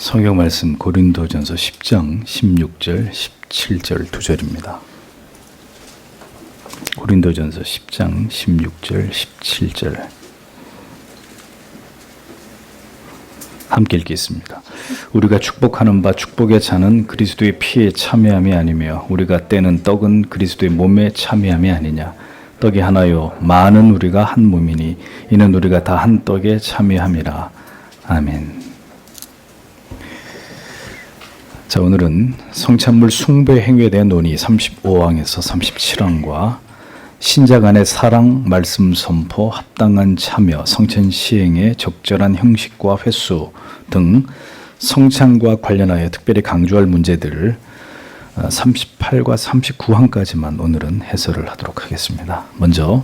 성경 말씀 고린도전서 10장 16절 17절 두 절입니다. 고린도전서 10장 16절 17절 함께 읽겠습니다. 우리가 축복하는 바 축복의 잔은 그리스도의 피에 참여함이 아니며 우리가 떼는 떡은 그리스도의 몸에 참여함이 아니냐. 떡이 하나요 많은 우리가 한 몸이니 이는 우리가 다 한 떡에 참여함이라. 아멘. 자, 오늘은 성찬물 숭배 행위에 대한 논의 35항에서 37항과 신자 간의 사랑, 말씀 선포, 합당한 참여, 성찬 시행의 적절한 형식과 횟수 등 성찬과 관련하여 특별히 강조할 문제들을 38과 39항까지만 오늘은 해설을 하도록 하겠습니다. 먼저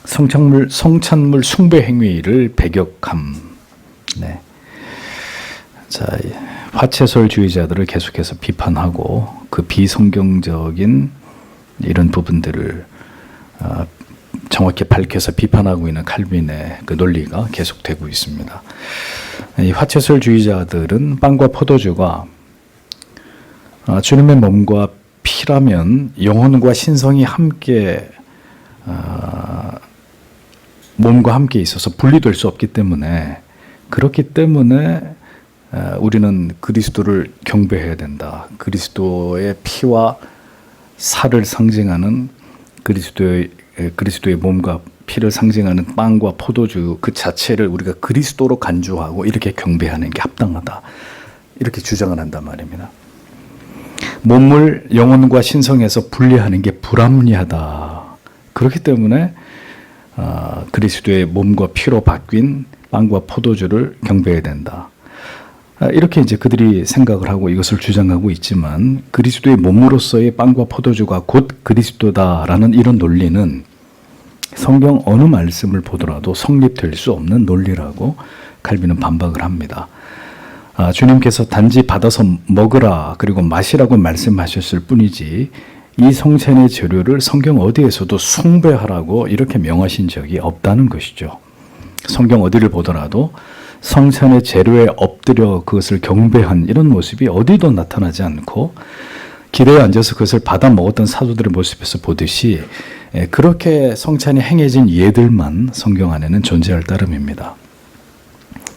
성찬물 숭배 행위를 배격함. 네. 자, 화채설주의자들을 계속해서 비판하고 그 비성경적인 이런 부분들을 정확히 밝혀서 비판하고 있는 칼빈의 그 논리가 계속되고 있습니다. 이 화채설주의자들은 빵과 포도주가 주님의 몸과 피라면 영혼과 신성이 함께 몸과 함께 있어서 분리될 수 없기 때문에 그렇기 때문에 우리는 그리스도를 경배해야 된다. 그리스도의 피와 살을 상징하는 그리스도의 몸과 피를 상징하는 빵과 포도주 그 자체를 우리가 그리스도로 간주하고 이렇게 경배하는 게 합당하다. 이렇게 주장을 한단 말입니다. 몸을 영혼과 신성에서 분리하는 게 불합리하다. 그렇기 때문에 그리스도의 몸과 피로 바뀐 빵과 포도주를 경배해야 된다. 이렇게 이제 그들이 생각을 하고 이것을 주장하고 있지만 그리스도의 몸으로서의 빵과 포도주가 곧 그리스도다라는 이런 논리는 성경 어느 말씀을 보더라도 성립될 수 없는 논리라고 칼빈은 반박을 합니다. 주님께서 단지 받아서 먹으라 그리고 마시라고 말씀하셨을 뿐이지 이 성찬의 재료를 성경 어디에서도 숭배하라고 이렇게 명하신 적이 없다는 것이죠. 성경 어디를 보더라도 성찬의 재료에 엎드려 그것을 경배한 이런 모습이 어디도 나타나지 않고 기대에 앉아서 그것을 받아 먹었던 사도들의 모습에서 보듯이 그렇게 성찬이 행해진 예들만 성경 안에는 존재할 따름입니다.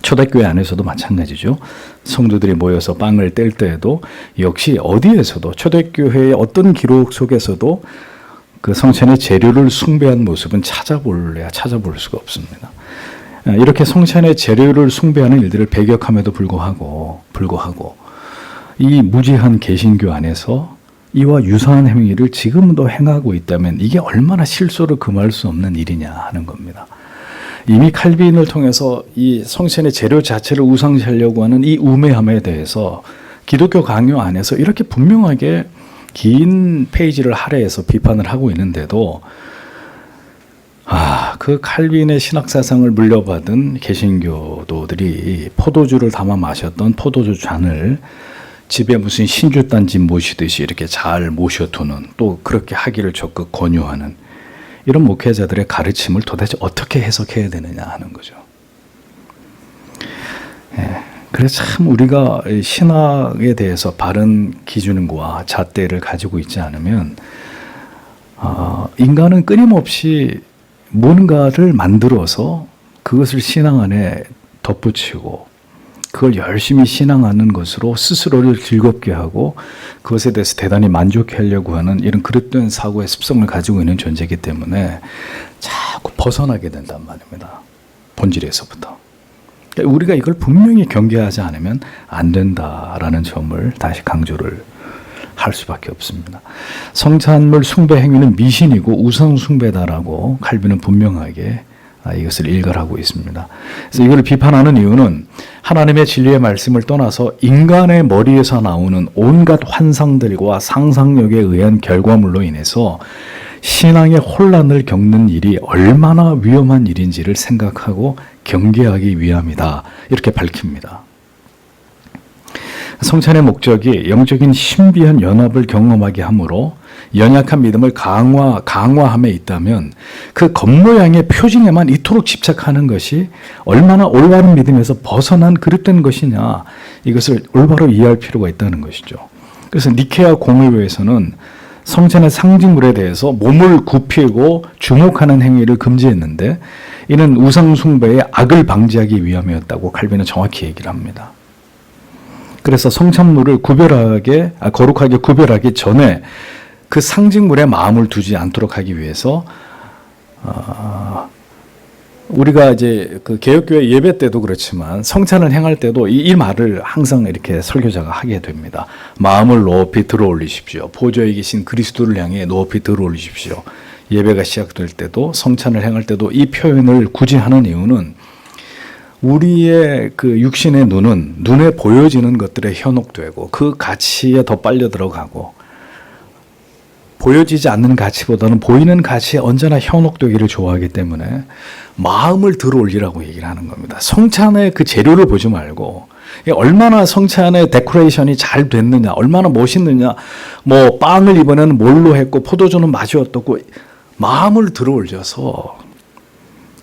초대교회 안에서도 마찬가지죠. 성도들이 모여서 빵을 뗄 때에도 역시 어디에서도 초대교회의 어떤 기록 속에서도 그 성찬의 재료를 숭배한 모습은 찾아볼 수가 없습니다. 이렇게 성찬의 재료를 숭배하는 일들을 배격함에도 불구하고 이 무지한 개신교 안에서 이와 유사한 행위를 지금도 행하고 있다면 이게 얼마나 실소를 금할 수 없는 일이냐 하는 겁니다. 이미 칼빈을 통해서 이 성찬의 재료 자체를 우상시하려고 하는 이 우매함에 대해서 기독교 강요 안에서 이렇게 분명하게 긴 페이지를 할애해서 비판을 하고 있는데도 그 칼빈의 신학사상을 물려받은 개신교도들이 포도주를 담아 마셨던 포도주 잔을 집에 무슨 신주단지 모시듯이 이렇게 잘 모셔두는 또 그렇게 하기를 적극 권유하는 이런 목회자들의 가르침을 도대체 어떻게 해석해야 되느냐 하는 거죠. 그래서 참 우리가 신학에 대해서 바른 기준과 잣대를 가지고 있지 않으면 인간은 끊임없이 뭔가를 만들어서 그것을 신앙 안에 덧붙이고 그걸 열심히 신앙하는 것으로 스스로를 즐겁게 하고 그것에 대해서 대단히 만족해 하려고 하는 이런 그릇된 사고의 습성을 가지고 있는 존재이기 때문에 자꾸 벗어나게 된단 말입니다. 본질에서부터. 우리가 이걸 분명히 경계하지 않으면 안 된다라는 점을 다시 강조를 할 수밖에 없습니다. 성찬물 숭배 행위는 미신이고 우상 숭배다라고 칼빈은 분명하게 이것을 일갈하고 있습니다. 그래서 이걸 비판하는 이유는 하나님의 진리의 말씀을 떠나서 인간의 머리에서 나오는 온갖 환상들과 상상력에 의한 결과물로 인해서 신앙의 혼란을 겪는 일이 얼마나 위험한 일인지를 생각하고 경계하기 위함이다. 이렇게 밝힙니다. 성찬의 목적이 영적인 신비한 연합을 경험하게 하므로 연약한 믿음을 강화함에 있다면 그 겉모양의 표징에만 이토록 집착하는 것이 얼마나 올바른 믿음에서 벗어난 그릇된 것이냐, 이것을 올바로 이해할 필요가 있다는 것이죠. 그래서 니케아 공의회에서는 성찬의 상징물에 대해서 몸을 굽히고 주목하는 행위를 금지했는데 이는 우상 숭배의 악을 방지하기 위함이었다고 칼빈은 정확히 얘기를 합니다. 그래서 성찬물을 거룩하게 구별하기 전에 그 상징물에 마음을 두지 않도록 하기 위해서 우리가 이제 그 개혁교회 예배 때도 그렇지만 성찬을 행할 때도 이 말을 항상 이렇게 설교자가 하게 됩니다. 마음을 높이 들어 올리십시오. 보좌에 계신 그리스도를 향해 높이 들어 올리십시오. 예배가 시작될 때도 성찬을 행할 때도 이 표현을 굳이 하는 이유는 우리의 그 육신의 눈은 눈에 보여지는 것들에 현혹되고 그 가치에 더 빨려 들어가고 보여지지 않는 가치보다는 보이는 가치에 언제나 현혹되기를 좋아하기 때문에 마음을 들어 올리라고 얘기를 하는 겁니다. 성찬의 그 재료를 보지 말고 얼마나 성찬의 데코레이션이 잘 됐느냐, 얼마나 멋있느냐, 뭐 빵을 이번에는 뭘로 했고 포도주는 맛이 어떻고, 마음을 들어 올려서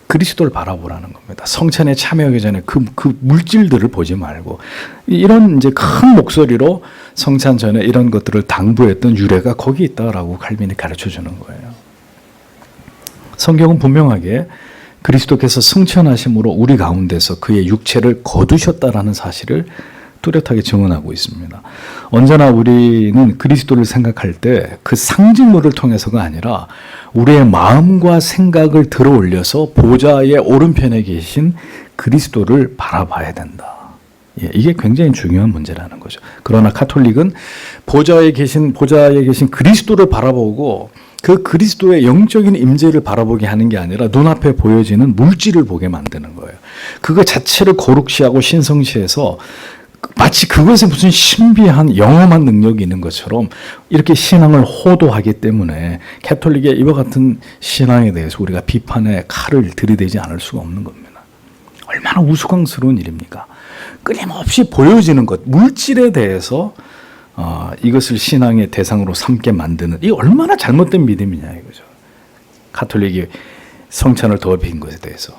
그리스도를 바라보라는 겁니다. 성찬에 참여하기 전에 그 물질들을 보지 말고, 이런 이제 큰 목소리로 성찬 전에 이런 것들을 당부했던 유래가 거기 있다라고 칼빈이 가르쳐 주는 거예요. 성경은 분명하게 그리스도께서 승천하심으로 우리 가운데서 그의 육체를 거두셨다라는 사실을 뚜렷하게 증언하고 있습니다. 언제나 우리는 그리스도를 생각할 때 그 상징물을 통해서가 아니라 우리의 마음과 생각을 들어 올려서 보좌의 오른편에 계신 그리스도를 바라봐야 된다. 이게 굉장히 중요한 문제라는 거죠. 그러나 카톨릭은 보좌에 계신 그리스도를 바라보고 그 그리스도의 영적인 임재를 바라보게 하는 게 아니라 눈앞에 보여지는 물질을 보게 만드는 거예요. 그거 자체를 거룩시하고 신성시해서 마치 그것에 무슨 신비한 영험한 능력이 있는 것처럼 이렇게 신앙을 호도하기 때문에 가톨릭의 이와 같은 신앙에 대해서 우리가 비판의 칼을 들이대지 않을 수가 없는 겁니다. 얼마나 우스꽝스러운 일입니까? 끊임없이 보여지는 것, 물질에 대해서 이것을 신앙의 대상으로 삼게 만드는, 이 얼마나 잘못된 믿음이냐 이거죠. 가톨릭이 성찬을 더럽힌 것에 대해서.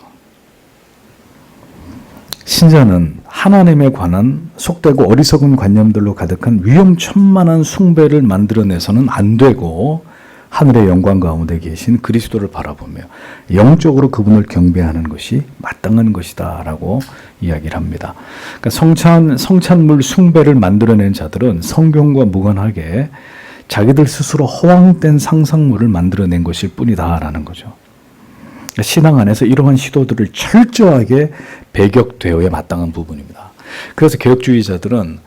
신자는 하나님에 관한 속되고 어리석은 관념들로 가득한 위험천만한 숭배를 만들어내서는 안 되고 하늘의 영광 가운데 계신 그리스도를 바라보며 영적으로 그분을 경배하는 것이 마땅한 것이다 라고 이야기를 합니다. 그러니까 성찬물 숭배를 만들어낸 자들은 성경과 무관하게 자기들 스스로 허황된 상상물을 만들어낸 것일 뿐이다 라는 거죠. 신앙 안에서 이러한 시도들을 철저하게 배격되어야 마땅한 부분입니다. 그래서 개혁주의자들은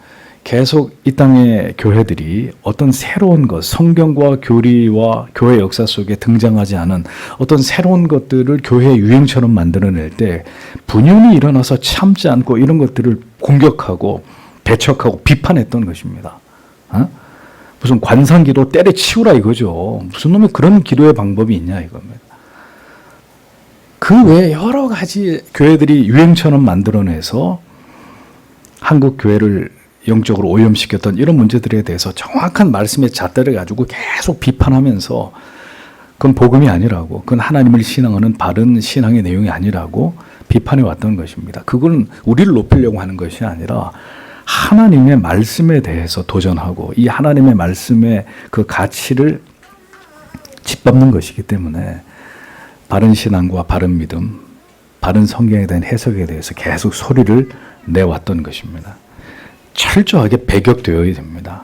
계속 이 땅의 교회들이 어떤 새로운 것, 성경과 교리와 교회 역사 속에 등장하지 않은 어떤 새로운 것들을 교회의 유행처럼 만들어낼 때 분연히 일어나서 참지 않고 이런 것들을 공격하고 배척하고 비판했던 것입니다. 무슨 관상기도 때려치우라 이거죠. 무슨 놈의 그런 기도의 방법이 있냐 이겁니다. 그 외에 여러 가지 교회들이 유행처럼 만들어내서 한국 교회를 영적으로 오염시켰던 이런 문제들에 대해서 정확한 말씀의 잣대를 가지고 계속 비판하면서 그건 복음이 아니라고, 그건 하나님을 신앙하는 바른 신앙의 내용이 아니라고 비판해 왔던 것입니다. 그건 우리를 높이려고 하는 것이 아니라 하나님의 말씀에 대해서 도전하고 이 하나님의 말씀의 그 가치를 짓밟는 것이기 때문에 바른 신앙과 바른 믿음, 바른 성경에 대한 해석에 대해서 계속 소리를 내왔던 것입니다. 철저하게 배격되어야 됩니다.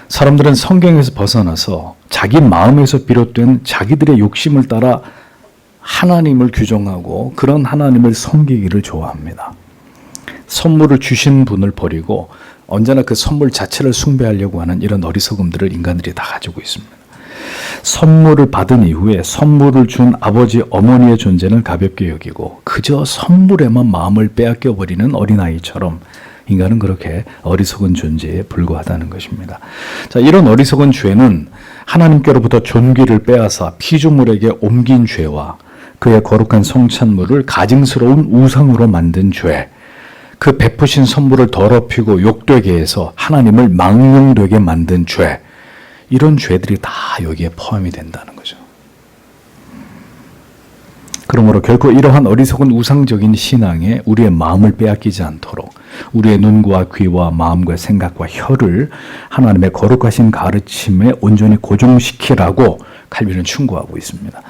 사람들은 성경에서 벗어나서 자기 마음에서 비롯된 자기들의 욕심을 따라 하나님을 규정하고 그런 하나님을 섬기기를 좋아합니다. 선물을 주신 분을 버리고 언제나 그 선물 자체를 숭배하려고 하는 이런 어리석음들을 인간들이 다 가지고 있습니다. 선물을 받은 이후에 선물을 준 아버지 어머니의 존재는 가볍게 여기고 그저 선물에만 마음을 빼앗겨 버리는 어린아이처럼 인간은 그렇게 어리석은 존재에 불과하다는 것입니다. 자, 이런 어리석은 죄는 하나님께로부터 존귀를 빼앗아 피조물에게 옮긴 죄와 그의 거룩한 성찬물을 가증스러운 우상으로 만든 죄, 그 베푸신 선물을 더럽히고 욕되게 해서 하나님을 망령되게 만든 죄, 이런 죄들이 다 여기에 포함이 된다는 거죠. 그러므로 결코 이러한 어리석은 우상적인 신앙에 우리의 마음을 빼앗기지 않도록 우리의 눈과 귀와 마음과 생각과 혀를 하나님의 거룩하신 가르침에 온전히 고정시키라고 칼빈은 충고하고 있습니다.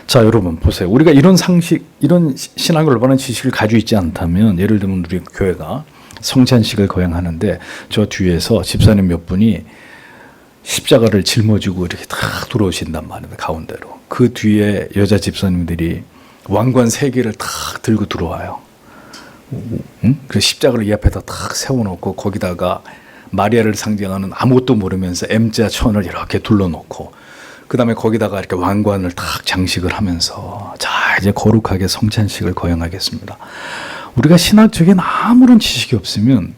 자, 여러분 보세요. 우리가 이런 상식, 이런 신앙을 올바른 지식을 가지고 있지 않다면, 예를 들면 우리 교회가 성찬식을 거행하는데 저 뒤에서 집사님 몇 분이 십자가를 짊어지고 이렇게 탁 들어오신단 말입니다. 가운데로. 그 뒤에 여자 집사님들이 왕관 3개를 탁 들고 들어와요. 그 십자가를 이 앞에다 탁 세워놓고 거기다가 마리아를 상징하는 아무것도 모르면서 M자 천을 이렇게 둘러놓고 그 다음에 거기다가 이렇게 왕관을 탁 장식을 하면서 자, 이제 거룩하게 성찬식을 거행하겠습니다. 우리가 신학적인 아무런 지식이 없으면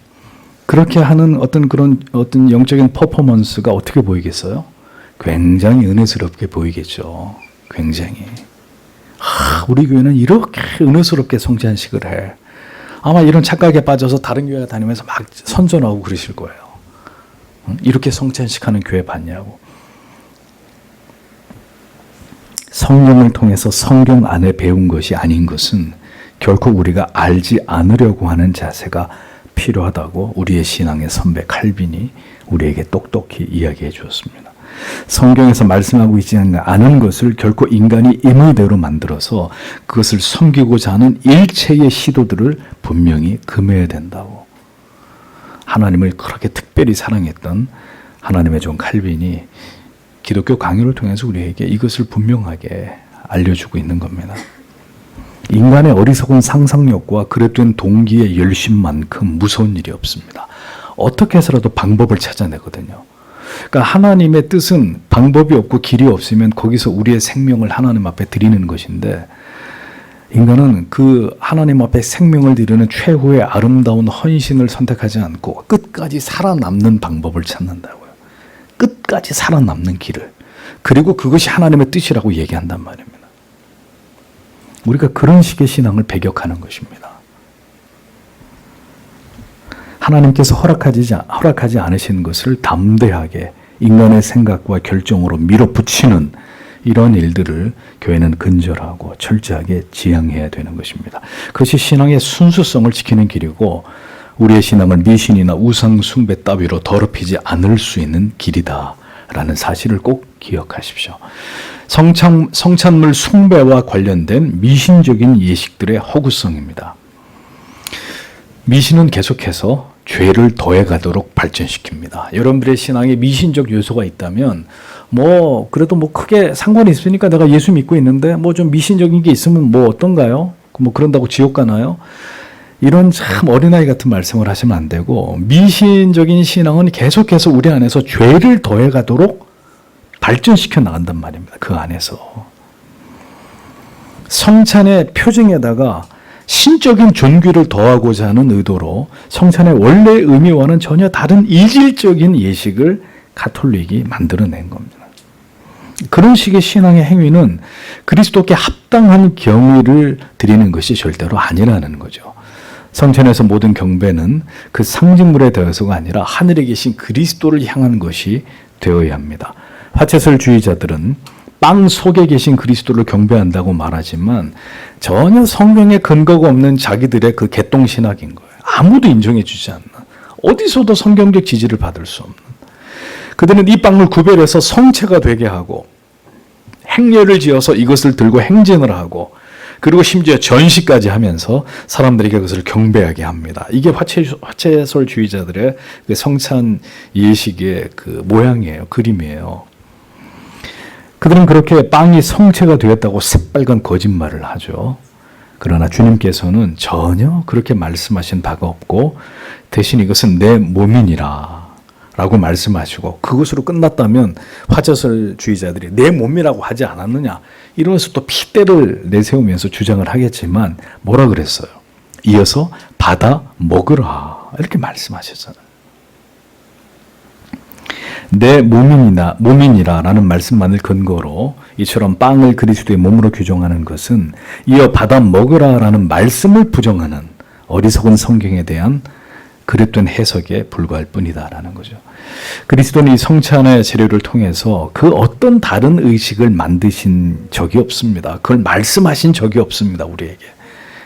그렇게 하는 어떤 영적인 퍼포먼스가 어떻게 보이겠어요? 굉장히 은혜스럽게 보이겠죠. 굉장히. 우리 교회는 이렇게 은혜스럽게 성찬식을 해. 아마 이런 착각에 빠져서 다른 교회 다니면서 막 선전하고 그러실 거예요. 이렇게 성찬식 하는 교회 봤냐고. 성령을 통해서 성경 안에 배운 것이 아닌 것은 결코 우리가 알지 않으려고 하는 자세가 필요하다고 우리의 신앙의 선배 칼빈이 우리에게 똑똑히 이야기해 주었습니다. 성경에서 말씀하고 있지 않은 것을 결코 인간이 임의대로 만들어서 그것을 섬기고자 하는 일체의 시도들을 분명히 금해야 된다고. 하나님을 그렇게 특별히 사랑했던 하나님의 종 칼빈이 기독교 강요를 통해서 우리에게 이것을 분명하게 알려주고 있는 겁니다. 인간의 어리석은 상상력과 그릇된 동기의 열심만큼 무서운 일이 없습니다. 어떻게 해서라도 방법을 찾아내거든요. 그러니까 하나님의 뜻은 방법이 없고 길이 없으면 거기서 우리의 생명을 하나님 앞에 드리는 것인데, 인간은 그 하나님 앞에 생명을 드리는 최후의 아름다운 헌신을 선택하지 않고 끝까지 살아남는 방법을 찾는다고요. 끝까지 살아남는 길을. 그리고 그것이 하나님의 뜻이라고 얘기한단 말입니다. 우리가 그런 식의 신앙을 배격하는 것입니다. 하나님께서 허락하지 않으신 것을 담대하게 인간의 생각과 결정으로 밀어붙이는 이런 일들을 교회는 근절하고 철저하게 지향해야 되는 것입니다. 그것이 신앙의 순수성을 지키는 길이고 우리의 신앙을 미신이나 우상 숭배 따위로 더럽히지 않을 수 있는 길이다라는 사실을 꼭 기억하십시오. 성찬물 숭배와 관련된 미신적인 예식들의 허구성입니다. 미신은 계속해서 죄를 더해가도록 발전시킵니다. 여러분들의 신앙에 미신적 요소가 있다면 그래도 크게 상관이 있으니까 내가 예수 믿고 있는데 좀 미신적인 게 있으면 어떤가요? 그런다고 지옥 가나요? 이런 참 어린아이 같은 말씀을 하시면 안 되고, 미신적인 신앙은 계속해서 우리 안에서 죄를 더해가도록 발전시켜 나간단 말입니다. 그 안에서. 성찬의 표징에다가 신적인 존귀를 더하고자 하는 의도로 성찬의 원래 의미와는 전혀 다른 이질적인 예식을 가톨릭이 만들어낸 겁니다. 그런 식의 신앙의 행위는 그리스도께 합당한 경의를 드리는 것이 절대로 아니라는 거죠. 성찬에서 모든 경배는 그 상징물에 대해서가 아니라 하늘에 계신 그리스도를 향한 것이 되어야 합니다. 화채설주의자들은 빵 속에 계신 그리스도를 경배한다고 말하지만 전혀 성경에 근거가 없는 자기들의 그 개똥신학인 거예요. 아무도 인정해 주지 않는, 어디서도 성경적 지지를 받을 수 없는. 그들은 이 빵을 구별해서 성체가 되게 하고 행렬을 지어서 이것을 들고 행진을 하고 그리고 심지어 전시까지 하면서 사람들에게 그것을 경배하게 합니다. 이게 화채설주의자들의 그 성찬 예식의 그 모양이에요. 그림이에요. 그들은 그렇게 빵이 성체가 되었다고 새빨간 거짓말을 하죠. 그러나 주님께서는 전혀 그렇게 말씀하신 바가 없고 대신 이것은 내 몸이니라 라고 말씀하시고, 그것으로 끝났다면 화채설주의자들이 내 몸이라고 하지 않았느냐 이러면서 또 핏대를 내세우면서 주장을 하겠지만 뭐라 그랬어요? 이어서 받아 먹으라 이렇게 말씀하셨잖아요. 내 몸이니라라는 말씀만을 근거로 이처럼 빵을 그리스도의 몸으로 규정하는 것은 이어 받아 먹으라라는 말씀을 부정하는 어리석은 성경에 대한 그릇된 해석에 불과할 뿐이다라는 거죠. 그리스도는 이 성찬의 재료를 통해서 그 어떤 다른 의식을 만드신 적이 없습니다. 그걸 말씀하신 적이 없습니다, 우리에게.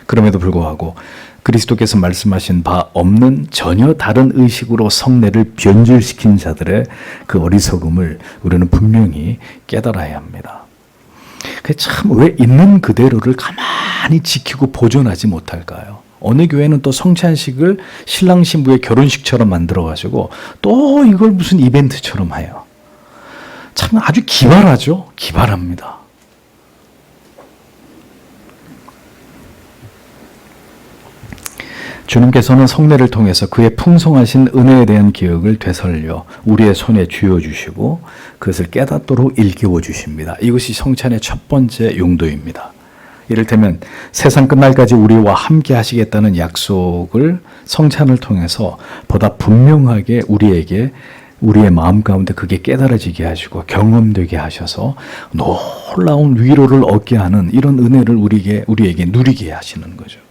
그럼에도 불구하고 그리스도께서 말씀하신 바 없는 전혀 다른 의식으로 성례를 변질시킨 자들의 그 어리석음을 우리는 분명히 깨달아야 합니다. 참 왜 있는 그대로를 가만히 지키고 보존하지 못할까요? 어느 교회는 또 성찬식을 신랑 신부의 결혼식처럼 만들어가지고 또 이걸 무슨 이벤트처럼 해요. 참 아주 기발하죠? 기발합니다. 주님께서는 성례를 통해서 그의 풍성하신 은혜에 대한 기억을 되살려 우리의 손에 쥐어주시고 그것을 깨닫도록 일깨워 주십니다. 이것이 성찬의 첫 번째 용도입니다. 이를테면 세상 끝날까지 우리와 함께 하시겠다는 약속을 성찬을 통해서 보다 분명하게 우리에게 우리의 마음 가운데 그게 깨달아지게 하시고 경험되게 하셔서 놀라운 위로를 얻게 하는 이런 은혜를 우리에게 누리게 하시는 거죠.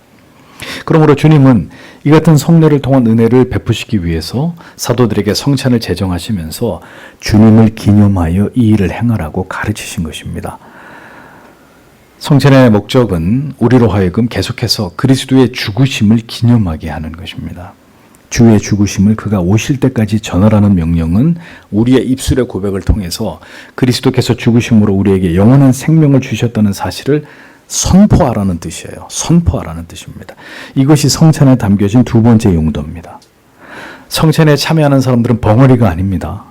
그러므로 주님은 이 같은 성례를 통한 은혜를 베푸시기 위해서 사도들에게 성찬을 제정하시면서 주님을 기념하여 이 일을 행하라고 가르치신 것입니다. 성찬의 목적은 우리로 하여금 계속해서 그리스도의 죽으심을 기념하게 하는 것입니다. 주의 죽으심을 그가 오실 때까지 전하라는 명령은 우리의 입술의 고백을 통해서 그리스도께서 죽으심으로 우리에게 영원한 생명을 주셨다는 사실을 선포하라는 뜻이에요. 선포하라는 뜻입니다. 이것이 성찬에 담겨진 두 번째 용도입니다. 성찬에 참여하는 사람들은 벙어리가 아닙니다.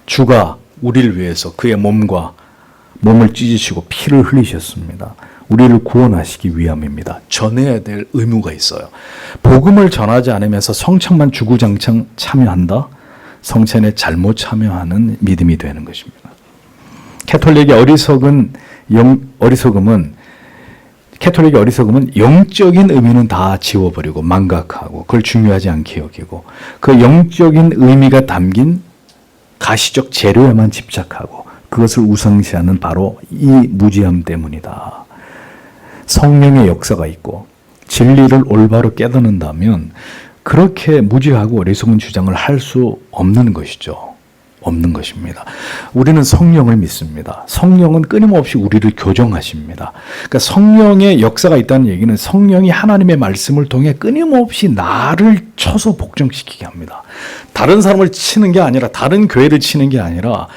주가 우리를 위해서 그의 몸을 찢으시고 피를 흘리셨습니다. 우리를 구원하시기 위함입니다. 전해야 될 의무가 있어요. 복음을 전하지 않으면서 성찬만 주구장창 참여한다? 성찬에 잘못 참여하는 믿음이 되는 것입니다. 캐톨릭의 어리석음은 영적인 의미는 다 지워버리고 망각하고 그걸 중요하지 않게 여기고 그 영적인 의미가 담긴 가시적 재료에만 집착하고 그것을 우상시하는 바로 이 무지함 때문이다. 성령의 역사가 있고 진리를 올바로 깨닫는다면 그렇게 무지하고 어리석은 주장을 할 수 없는 것이죠. 없는 것입니다. 우리는 성령을 믿습니다. 성령은 끊임없이 우리를 교정하십니다. 그러니까 성령의 역사가 있다는 얘기는 성령이 하나님의 말씀을 통해 끊임없이 나를 쳐서 복종시키게 합니다. 다른 사람을 치는 게 아니라 다른 교회를 치는 게 아니라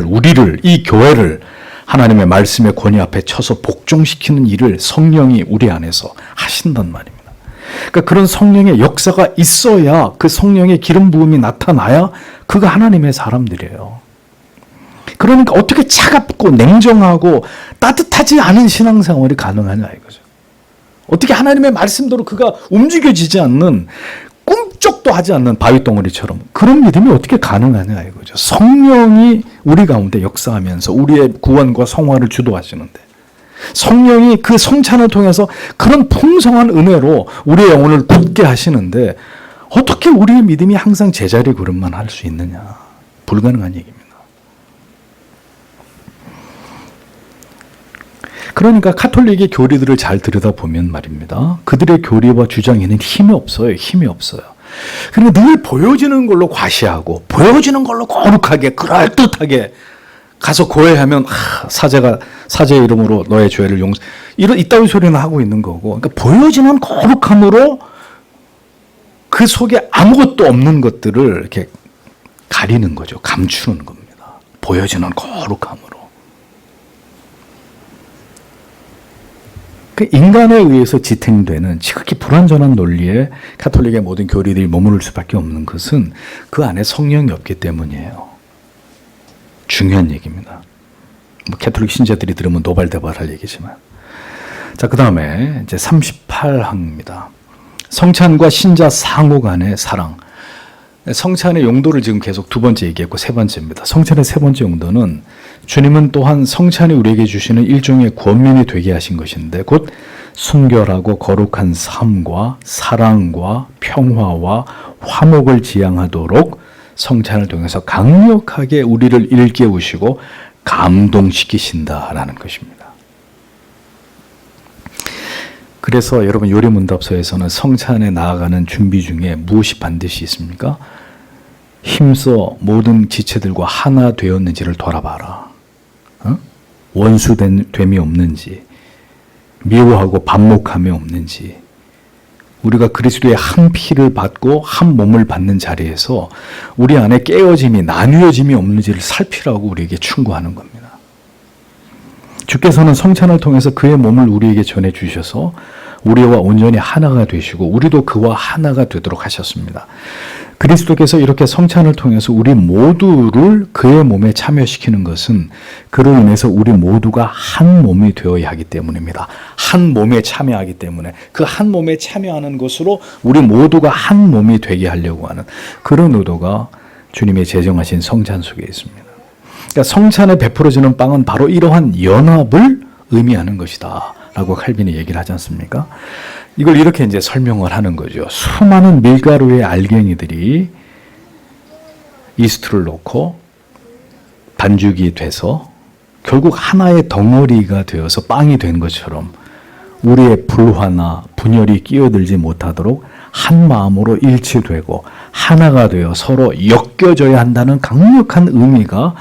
우리를 이 교회를 하나님의 말씀의 권위 앞에 쳐서 복종시키는 일을 성령이 우리 안에서 하신단 말입니다. 그러니까 그런 성령의 역사가 있어야 그 성령의 기름 부음이 나타나야 그가 하나님의 사람들이에요. 그러니까 어떻게 차갑고 냉정하고 따뜻하지 않은 신앙생활이 가능하냐 이거죠. 어떻게 하나님의 말씀대로 그가 움직여지지 않는 꿈쩍도 하지 않는 바위덩어리처럼 그런 믿음이 어떻게 가능하냐 이거죠. 성령이 우리 가운데 역사하면서 우리의 구원과 성화를 주도하시는데 성령이 그 성찬을 통해서 그런 풍성한 은혜로 우리의 영혼을 굳게 하시는데 어떻게 우리의 믿음이 항상 제자리 걸음만 할 수 있느냐. 불가능한 얘기입니다. 그러니까 카톨릭의 교리들을 잘 들여다보면 말입니다. 그들의 교리와 주장에는 힘이 없어요. 힘이 없어요. 그러니까 늘 보여지는 걸로 과시하고 보여지는 걸로 거룩하게 그럴듯하게 가서 고해하면 사제의 이름으로 너의 죄를 이따위 소리는 하고 있는 거고 그러니까 보여지는 거룩함으로 그 속에 아무것도 없는 것들을 이렇게 가리는 거죠. 감추는 겁니다. 보여지는 거룩함으로. 그 인간에 의해서 지탱되는 지극히 불완전한 논리에 카톨릭의 모든 교리들이 머무를 수밖에 없는 것은 그 안에 성령이 없기 때문이에요. 중요한 얘기입니다. 캐톨릭 신자들이 들으면 노발대발할 얘기지만. 자, 그 다음에 이제 38항입니다. 성찬과 신자 상호 간의 사랑. 성찬의 용도를 지금 계속 두 번째 얘기했고 세 번째입니다. 성찬의 세 번째 용도는 주님은 또한 성찬이 우리에게 주시는 일종의 권면이 되게 하신 것인데 곧 순결하고 거룩한 삶과 사랑과 평화와 화목을 지향하도록 성찬을 통해서 강력하게 우리를 일깨우시고 감동시키신다라는 것입니다. 그래서 여러분 요리문답서에서는 성찬에 나아가는 준비 중에 무엇이 반드시 있습니까? 힘써 모든 지체들과 하나 되었는지를 돌아봐라. 원수됨이 없는지, 미워하고 반목함이 없는지, 우리가 그리스도의 한 피를 받고 한 몸을 받는 자리에서 우리 안에 깨어짐이, 나뉘어짐이 없는지를 살피라고 우리에게 충고하는 겁니다. 주께서는 성찬을 통해서 그의 몸을 우리에게 전해주셔서 우리와 온전히 하나가 되시고 우리도 그와 하나가 되도록 하셨습니다. 그리스도께서 이렇게 성찬을 통해서 우리 모두를 그의 몸에 참여시키는 것은 그로 인해서 우리 모두가 한 몸이 되어야 하기 때문입니다. 한 몸에 참여하기 때문에 그 한 몸에 참여하는 것으로 우리 모두가 한 몸이 되게 하려고 하는 그런 의도가 주님의 제정하신 성찬 속에 있습니다. 그러니까 성찬에 베풀어지는 빵은 바로 이러한 연합을 의미하는 것이다 라고 칼빈이 얘기를 하지 않습니까? 이걸 이렇게 이제 설명을 하는 거죠. 수많은 밀가루의 알갱이들이 이스트를 넣고 반죽이 돼서 결국 하나의 덩어리가 되어서 빵이 된 것처럼 우리의 불화나 분열이 끼어들지 못하도록 한 마음으로 일치되고 하나가 되어 서로 엮여져야 한다는 강력한 의미가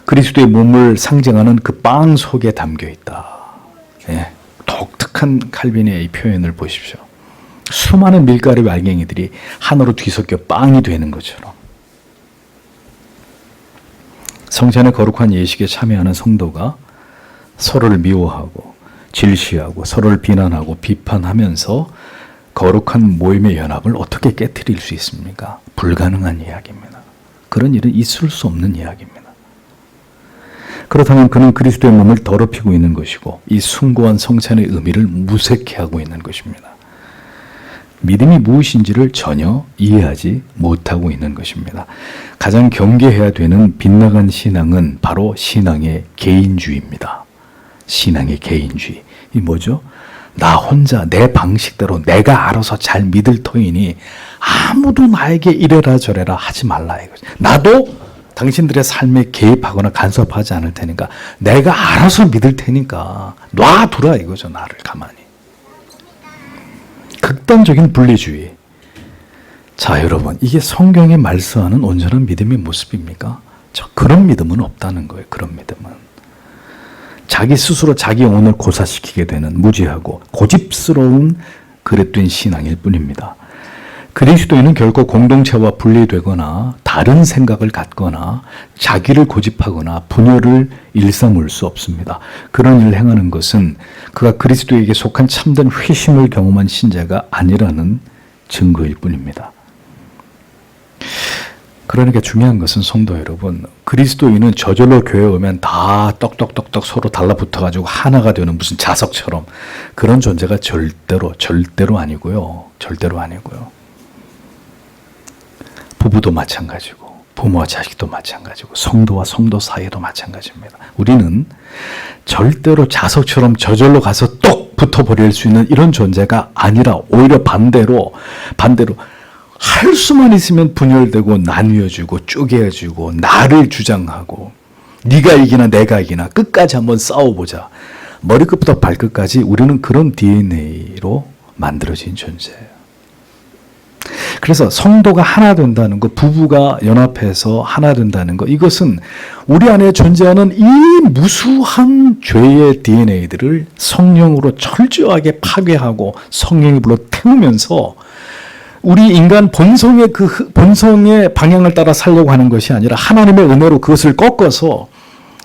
그리스도의 몸을 상징하는 그 빵 속에 담겨 있다. 예. 독특한 칼빈의 이 표현을 보십시오. 수많은 밀가루 알갱이들이 하나로 뒤섞여 빵이 되는 것처럼 성찬의 거룩한 예식에 참여하는 성도가 서로를 미워하고 질시하고 서로를 비난하고 비판하면서 거룩한 모임의 연합을 어떻게 깨트릴 수 있습니까? 불가능한 이야기입니다. 그런 일은 있을 수 없는 이야기입니다. 그렇다면 그는 그리스도의 몸을 더럽히고 있는 것이고 이 숭고한 성찬의 의미를 무색해 하고 있는 것입니다. 믿음이 무엇인지를 전혀 이해하지 못하고 있는 것입니다. 가장 경계해야 되는 빗나간 신앙은 바로 신앙의 개인주의입니다. 신앙의 개인주의. 이 뭐죠? 나 혼자 내 방식대로 내가 알아서 잘 믿을 터이니 아무도 나에게 이래라 저래라 하지 말라 이거죠. 나도 당신들의 삶에 개입하거나 간섭하지 않을 테니까 내가 알아서 믿을 테니까 놔두라 이거죠. 나를 가만히. 극단적인 분리주의. 자 여러분 이게 성경에 말씀하는 온전한 믿음의 모습입니까? 그런 믿음은 없다는 거예요. 그런 믿음은. 자기 스스로 자기 영혼을 고사시키게 되는 무지하고 고집스러운 그릇된 신앙일 뿐입니다. 그리스도인은 결코 공동체와 분리되거나 다른 생각을 갖거나 자기를 고집하거나 분열을 일삼을 수 없습니다. 그런 일을 행하는 것은 그가 그리스도에게 속한 참된 회심을 경험한 신자가 아니라는 증거일 뿐입니다. 그러니까 중요한 것은 성도 여러분, 그리스도인은 저절로 교회에 오면 다 떡떡떡떡 서로 달라붙어가지고 하나가 되는 무슨 자석처럼 그런 존재가 절대로 아니고요. 절대로 아니고요. 부부도 마찬가지고 부모와 자식도 마찬가지고 성도와 성도 사이에도 마찬가지입니다. 우리는 절대로 자석처럼 저절로 가서 똑 붙어버릴 수 있는 이런 존재가 아니라 오히려 반대로 할 수만 있으면 분열되고 나뉘어지고 쪼개지고 나를 주장하고 네가 이기나 내가 이기나 끝까지 한번 싸워보자. 머리끝부터 발끝까지 우리는 그런 DNA로 만들어진 존재예요. 그래서 성도가 하나 된다는 것, 부부가 연합해서 하나 된다는 것, 이것은 우리 안에 존재하는 이 무수한 죄의 DNA들을 성령으로 철저하게 파괴하고 성령의 불로 태우면서 우리 인간 본성의 본성의 방향을 따라 살려고 하는 것이 아니라 하나님의 은혜로 그것을 꺾어서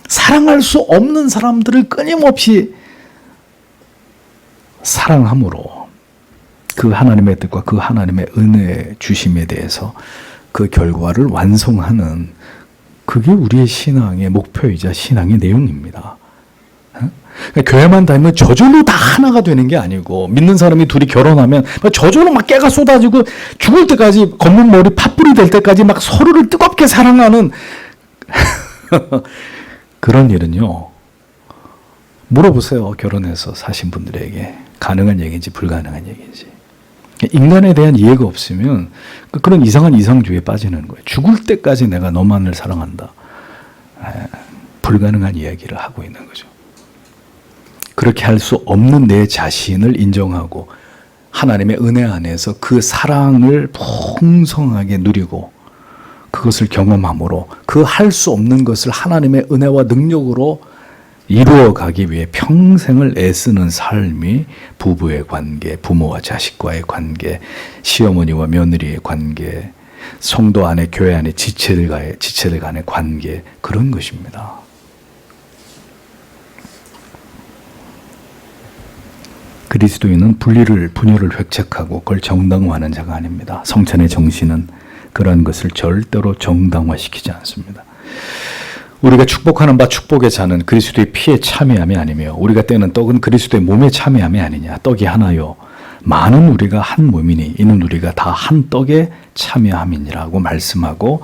사랑할 수 없는 사람들을 끊임없이 사랑함으로 그 하나님의 뜻과 그 하나님의 은혜 주심에 대해서 그 결과를 완성하는 그게 우리의 신앙의 목표이자 신앙의 내용입니다. 그러니까 교회만 다니면 저절로 다 하나가 되는 게 아니고 믿는 사람이 둘이 결혼하면 저절로 막 깨가 쏟아지고 죽을 때까지 검은 머리 팥불이 될 때까지 막 서로를 뜨겁게 사랑하는 그런 일은요. 물어보세요. 결혼해서 사신 분들에게 가능한 얘기인지 불가능한 얘기인지. 인간에 대한 이해가 없으면 그런 이상한 이상주의에 빠지는 거예요. 죽을 때까지 내가 너만을 사랑한다. 불가능한 이야기를 하고 있는 거죠. 그렇게 할 수 없는 내 자신을 인정하고 하나님의 은혜 안에서 그 사랑을 풍성하게 누리고 그것을 경험함으로 그 할 수 없는 것을 하나님의 은혜와 능력으로 이루어가기 위해 평생을 애쓰는 삶이 부부의 관계, 부모와 자식과의 관계, 시어머니와 며느리의 관계, 성도 안에 교회 안에 지체들 간의 관계, 그런 것입니다. 그리스도인은 분열을 획책하고 그걸 정당화하는 자가 아닙니다. 성찬의 정신은 그러한 것을 절대로 정당화시키지 않습니다. 우리가 축복하는 바 축복의 잔은 그리스도의 피에 참여함이 아니며 우리가 떼는 떡은 그리스도의 몸에 참여함이 아니냐. 떡이 하나요 많은 우리가 한 몸이니 이는 우리가 다 한 떡에 참여함이니라고 말씀하고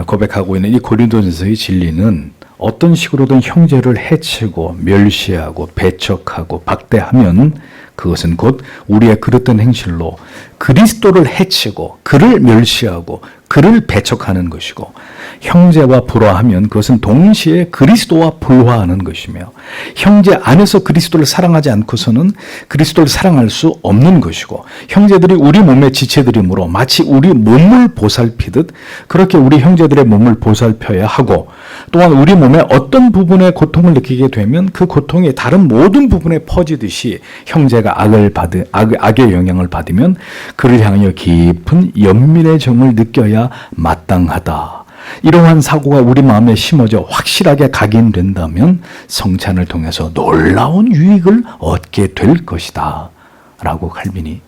고백하고 있는 이 고린도전서의 진리는 어떤 식으로든 형제를 해치고 멸시하고 배척하고 박대하면 그것은 곧 우리의 그릇된 행실로 그리스도를 해치고 그를 멸시하고 그를 배척하는 것이고 형제와 불화하면 그것은 동시에 그리스도와 불화하는 것이며 형제 안에서 그리스도를 사랑하지 않고서는 그리스도를 사랑할 수 없는 것이고 형제들이 우리 몸의 지체들이므로 마치 우리 몸을 보살피듯 그렇게 우리 형제들의 몸을 보살펴야 하고 또한 우리 몸의 어떤 부분에 고통을 느끼게 되면 그 고통이 다른 모든 부분에 퍼지듯이 형제가 악의 영향을 받으면 그를 향하여 깊은 연민의 정을 느껴야 마땅하다. 이러한 사고가 우리 마음에 심어져 확실하게 각인된다면 성찬을 통해서 놀라운 유익을 얻게 될 것이다 라고 칼빈이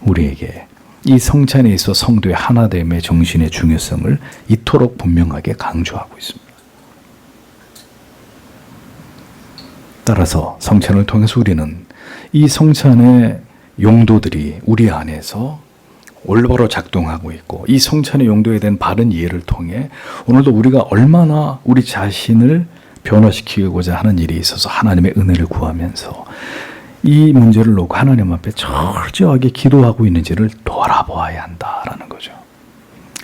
우리에게 이 성찬에 있어 성도의 하나됨의 정신의 중요성을 이토록 분명하게 강조하고 있습니다. 따라서 성찬을 통해서 우리는 이 성찬의 용도들이 우리 안에서 올바로 작동하고 있고 이 성찬의 용도에 대한 바른 이해를 통해 오늘도 우리가 얼마나 우리 자신을 변화시키고자 하는 일에 있어서 하나님의 은혜를 구하면서 이 문제를 놓고 하나님 앞에 철저하게 기도하고 있는지를 돌아보아야 한다라는 거죠.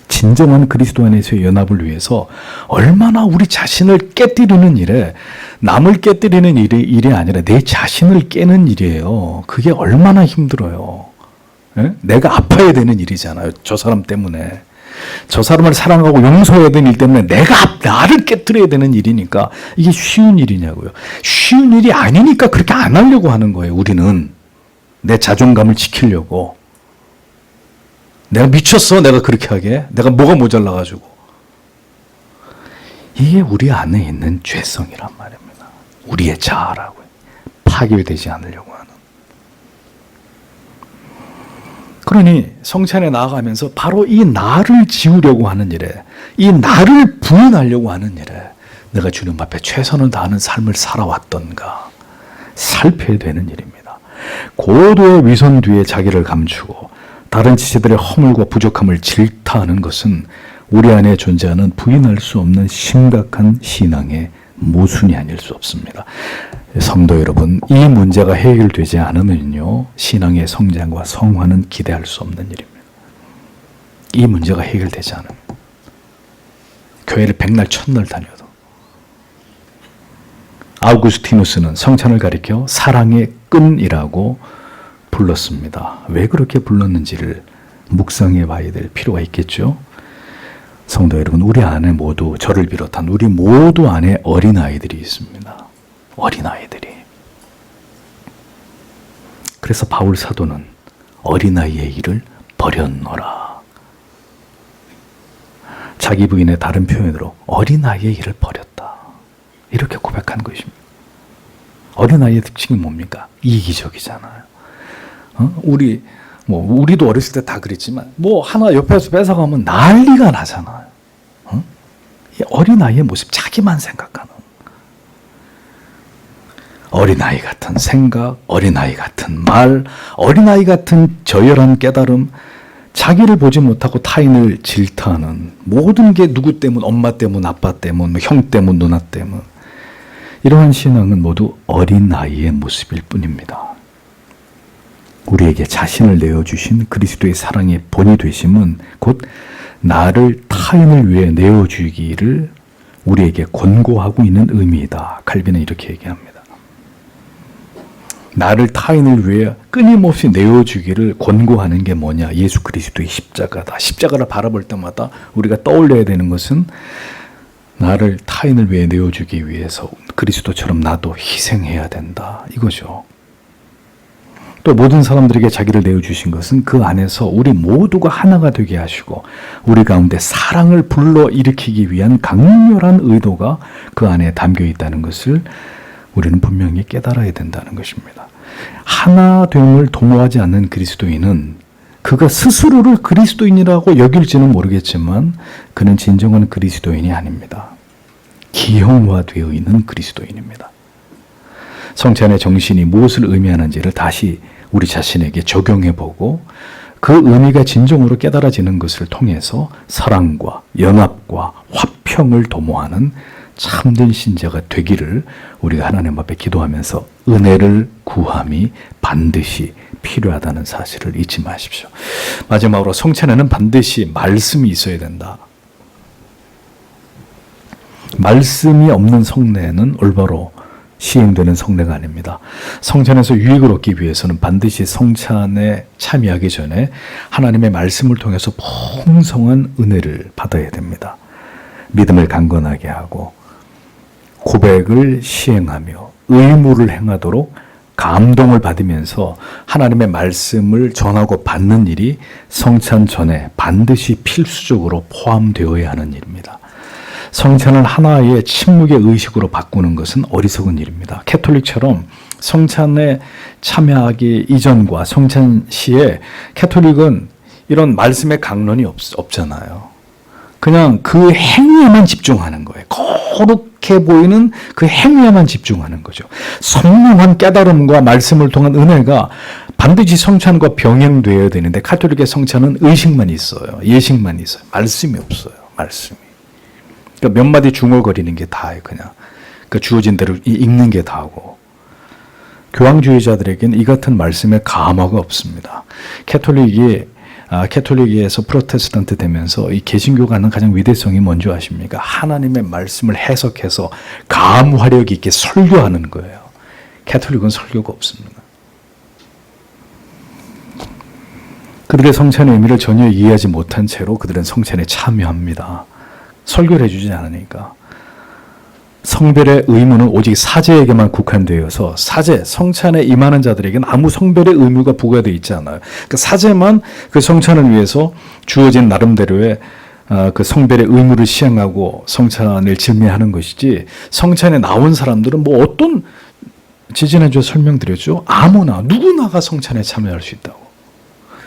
진정한 그리스도 안에서의 연합을 위해서 얼마나 우리 자신을 깨뜨리는 일에 남을 깨뜨리는 일이 아니라 내 자신을 깨는 일이에요. 그게 얼마나 힘들어요. 예? 내가 아파야 되는 일이잖아요. 저 사람 때문에. 저 사람을 사랑하고 용서해야 되는 일 때문에 나를 깨뜨려야 되는 일이니까 이게 쉬운 일이냐고요. 쉬운 일이 아니니까 그렇게 안 하려고 하는 거예요. 우리는. 내 자존감을 지키려고. 내가 미쳤어. 내가 그렇게 하게. 내가 뭐가 모자라가지고. 이게 우리 안에 있는 죄성이란 말입니다. 우리의 자아라고요. 파괴되지 않으려고 하는. 그러니 성찬에 나아가면서 바로 이 나를 지우려고 하는 일에 이 나를 부인하려고 하는 일에 내가 주님 앞에 최선을 다하는 삶을 살아왔던가 살펴야 되는 일입니다. 고도의 위선 뒤에 자기를 감추고 다른 지체들의 허물과 부족함을 질타하는 것은 우리 안에 존재하는 부인할 수 없는 심각한 신앙의 모순이 아닐 수 없습니다. 성도 여러분, 이 문제가 해결되지 않으면요 신앙의 성장과 성화는 기대할 수 없는 일입니다. 이 문제가 해결되지 않으면 교회를 백날 천날 다녀도 아우구스티누스는 성찬을 가리켜 사랑의 끈이라고 불렀습니다. 왜 그렇게 불렀는지를 묵상해 봐야 될 필요가 있겠죠. 성도 여러분, 우리 안에 모두 저를 비롯한 우리 모두 안에 어린아이들이 있습니다. 어린아이들이. 그래서 바울 사도는 어린아이의 일을 버렸노라. 자기 부인의 다른 표현으로 어린아이의 일을 버렸다. 이렇게 고백한 것입니다. 어린아이의 특징이 뭡니까? 이기적이잖아요. 우리도 어렸을 때 다 그랬지만 하나 옆에서 뺏어가면 난리가 나잖아요. 이 어린아이의 모습, 자기만 생각하는 어린아이 같은 생각, 어린아이 같은 말, 어린아이 같은 저열한 깨달음, 자기를 보지 못하고 타인을 질타하는 모든 게 누구 때문, 엄마 때문, 아빠 때문, 형 때문, 누나 때문. 이러한 신앙은 모두 어린아이의 모습일 뿐입니다. 우리에게 자신을 내어주신 그리스도의 사랑의 본이 되심은 곧 나를 타인을 위해 내어주기를 우리에게 권고하고 있는 의미이다. 칼빈은 이렇게 얘기합니다. 나를 타인을 위해 끊임없이 내어주기를 권고하는 게 뭐냐? 예수 그리스도의 십자가다. 십자가를 바라볼 때마다 우리가 떠올려야 되는 것은 나를 타인을 위해 내어주기 위해서 그리스도처럼 나도 희생해야 된다. 이거죠. 또 모든 사람들에게 자기를 내어주신 것은 그 안에서 우리 모두가 하나가 되게 하시고 우리 가운데 사랑을 불러일으키기 위한 강렬한 의도가 그 안에 담겨 있다는 것을 우리는 분명히 깨달아야 된다는 것입니다. 하나됨을 도모하지 않는 그리스도인은 그가 스스로를 그리스도인이라고 여길지는 모르겠지만 그는 진정한 그리스도인이 아닙니다. 기형화되어 있는 그리스도인입니다. 성찬의 정신이 무엇을 의미하는지를 다시 우리 자신에게 적용해보고 그 의미가 진정으로 깨달아지는 것을 통해서 사랑과 연합과 화평을 도모하는 참된 신자가 되기를 우리가 하나님 앞에 기도하면서 은혜를 구함이 반드시 필요하다는 사실을 잊지 마십시오. 마지막으로 성찬에는 반드시 말씀이 있어야 된다. 말씀이 없는 성례는 올바로 시행되는 성례가 아닙니다. 성찬에서 유익을 얻기 위해서는 반드시 성찬에 참여하기 전에 하나님의 말씀을 통해서 풍성한 은혜를 받아야 됩니다. 믿음을 강건하게 하고 고백을 시행하며 의무를 행하도록 감동을 받으면서 하나님의 말씀을 전하고 받는 일이 성찬 전에 반드시 필수적으로 포함되어야 하는 일입니다. 성찬을 하나의 침묵의 의식으로 바꾸는 것은 어리석은 일입니다. 캐톨릭처럼 성찬에 참여하기 이전과 성찬 시에 캐톨릭은 이런 말씀의 강론이 없잖아요. 그냥 그 행위에만 집중하는 거예요. 거룩해 보이는 그 행위에만 집중하는 거죠. 선명한 깨달음과 말씀을 통한 은혜가 반드시 성찬과 병행되어야 되는데 카톨릭의 성찬은 의식만 있어요. 예식만 있어요. 말씀이 없어요. 말씀이. 그러니까 몇 마디 중얼거리는 게 다예요. 그냥 그 주어진 대로 읽는 게 다고. 교황주의자들에게는 이 같은 말씀에 감화가 없습니다. 캐톨릭에서 프로테스탄트 되면서 이 개신교가 하는 가장 위대성이 뭔지 아십니까? 하나님의 말씀을 해석해서 감화력 있게 설교하는 거예요. 캐톨릭은 설교가 없습니다. 그들의 성찬의 의미를 전혀 이해하지 못한 채로 그들은 성찬에 참여합니다. 설교를 해주지 않으니까. 성별의 의무는 오직 사제에게만 국한되어서 성찬에 임하는 자들에게는 아무 성별의 의무가 부과되어 있지 않아요. 그러니까 사제만 그 성찬을 위해서 주어진 나름대로의 그 성별의 의무를 시행하고 성찬을 즐미하는 것이지 성찬에 나온 사람들은 뭐 어떤 지지난주에 설명드렸죠. 아무나 누구나가 성찬에 참여할 수 있다고.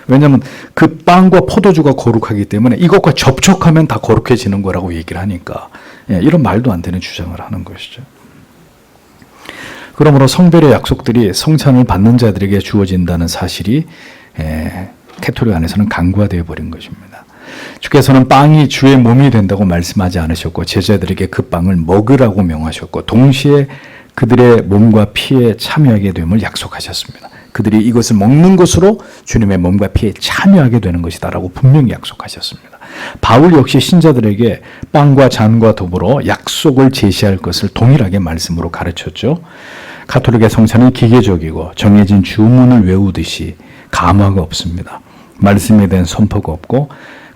왜냐하면 그 빵과 포도주가 거룩하기 때문에 이것과 접촉하면 다 거룩해지는 거라고 얘기를 하니까 이런 말도 안 되는 주장을 하는 것이죠. 그러므로 성별의 약속들이 성찬을 받는 자들에게 주어진다는 사실이 캐톨릭 안에서는 강구되어 버린 것입니다. 주께서는 빵이 주의 몸이 된다고 말씀하지 않으셨고 제자들에게 그 빵을 먹으라고 명하셨고 동시에 그들의 몸과 피에 참여하게 됨을 약속하셨습니다. 그들이 이것을 먹는 것으로 주님의 몸과 피에 참여하게 되는 것이다라고 분명히 약속하셨습니다. 바울 역시 신자들에게 빵과 잔과 더불어 약속을 제시할 것을 동일하게 말씀으로 가르쳤죠. 가톨릭의 성찬은 기계적이고 정해진 주문을 외우듯이 감화가 없습니다. 말씀에 대한 선포가 없고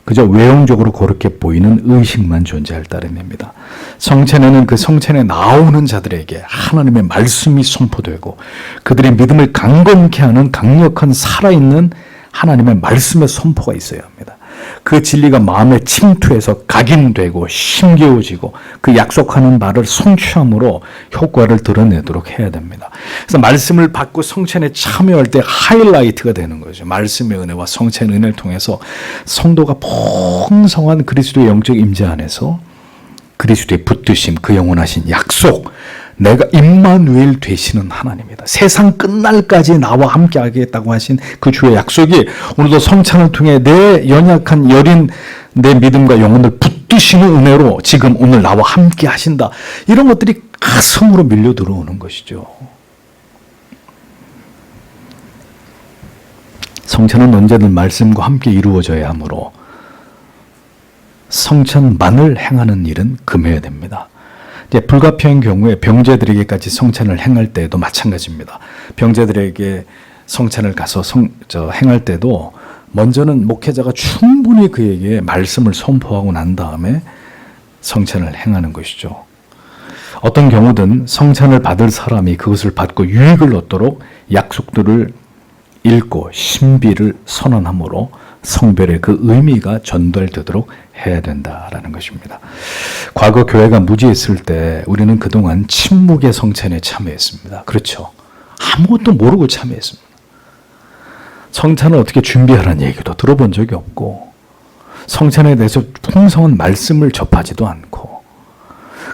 그저 외형적으로 거룩해 보이는 의식만 존재할 따름입니다. 성찬에는 그 성찬에 나오는 자들에게 하나님의 말씀이 선포되고 그들의 믿음을 강건케 하는 강력한 살아있는 하나님의 말씀의 선포가 있어야 합니다. 그 진리가 마음에 침투해서 각인되고 힘겨워지고 그 약속하는 바를 성취함으로 효과를 드러내도록 해야 됩니다. 그래서 말씀을 받고 성찬에 참여할 때 하이라이트가 되는 거죠. 말씀의 은혜와 성찬의 은혜를 통해서 성도가 풍성한 그리스도의 영적 임재 안에서 그리스도의 붙드심, 그 영원하신 약속, 내가 임마누엘 되시는 하나님이다. 세상 끝날까지 나와 함께 하겠다고 하신 그 주의 약속이 오늘도 성찬을 통해 내 연약한 여린 내 믿음과 영혼을 붙드시는 은혜로 지금 오늘 나와 함께 하신다. 이런 것들이 가슴으로 밀려 들어오는 것이죠. 성찬은 언제든 말씀과 함께 이루어져야 하므로 성찬만을 행하는 일은 금해야 됩니다. 이제 불가피한 경우에 병자들에게까지 성찬을 행할 때에도 마찬가지입니다. 병자들에게 성찬을 가서 행할 때도 먼저는 목회자가 충분히 그에게 말씀을 선포하고 난 다음에 성찬을 행하는 것이죠. 어떤 경우든 성찬을 받을 사람이 그것을 받고 유익을 얻도록 약속들을 읽고 신비를 선언함으로 성별의 그 의미가 전달되도록 해야 된다라는 것입니다. 과거 교회가 무지했을 때 우리는 그동안 침묵의 성찬에 참여했습니다. 그렇죠. 아무것도 모르고 참여했습니다. 성찬을 어떻게 준비하라는 얘기도 들어본 적이 없고 성찬에 대해서 풍성한 말씀을 접하지도 않고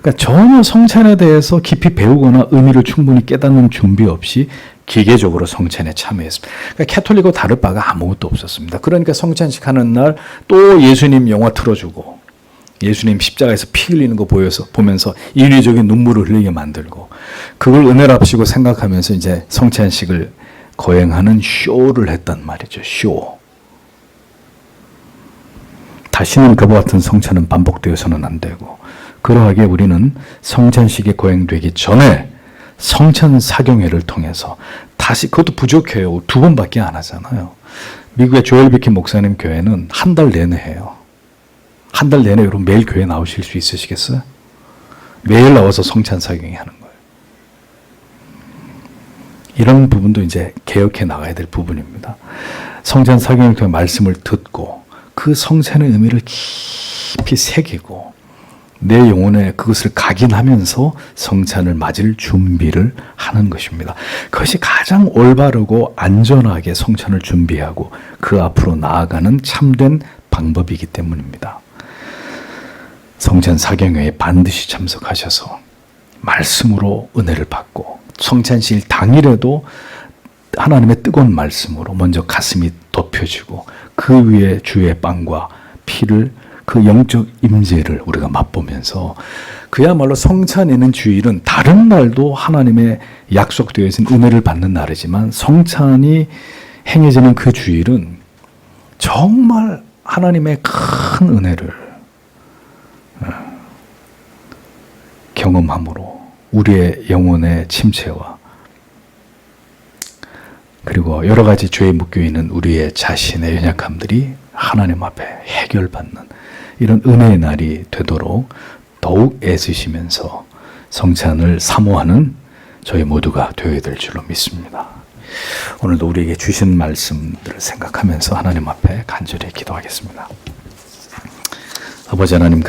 그러니까 전혀 성찬에 대해서 깊이 배우거나 의미를 충분히 깨닫는 준비 없이 기계적으로 성찬에 참여했습니다. 그러니까 캐톨릭과 다를 바가 아무것도 없었습니다. 그러니까 성찬식 하는 날 또 예수님 영화 틀어주고 예수님 십자가에서 피 흘리는 거 보면서 인위적인 눈물을 흘리게 만들고 그걸 은혜랍시고 생각하면서 이제 성찬식을 거행하는 쇼를 했단 말이죠. 쇼. 다시는 그와 같은 성찬은 반복되어서는 안 되고 그러하게 우리는 성찬식이 거행되기 전에 성찬 사경회를 통해서 다시 그것도 부족해요. 2번밖에 안 하잖아요. 미국의 조엘 비킨 목사님 교회는 한 달 내내 해요. 한 달 내내 여러분 매일 교회 나오실 수 있으시겠어요? 매일 나와서 성찬 사경회 하는 거예요. 이런 부분도 이제 개혁해 나가야 될 부분입니다. 성찬 사경회 통해 말씀을 듣고 그 성찬의 의미를 깊이 새기고 내 영혼에 그것을 각인하면서 성찬을 맞을 준비를 하는 것입니다. 그것이 가장 올바르고 안전하게 성찬을 준비하고 그 앞으로 나아가는 참된 방법이기 때문입니다. 성찬 사경회에 반드시 참석하셔서 말씀으로 은혜를 받고 성찬식 당일에도 하나님의 뜨거운 말씀으로 먼저 가슴이 덮여지고 그 위에 주의 빵과 피를 그 영적 임재를 우리가 맛보면서 그야말로 성찬에는 주일은 다른 날도 하나님의 약속되어 있는 은혜를 받는 날이지만 성찬이 행해지는 그 주일은 정말 하나님의 큰 은혜를 경험함으로 우리의 영혼의 침체와 그리고 여러 가지 죄에 묶여 있는 우리의 자신의 연약함들이 하나님 앞에 해결받는 이런 은혜의 날이 되도록 더욱 애쓰시면서 성찬을 사모하는 저희 모두가 되어야 될 줄로 믿습니다. 오늘도 우리에게 주신 말씀들을 생각하면서 하나님 앞에 간절히 기도하겠습니다. 아버지 하나님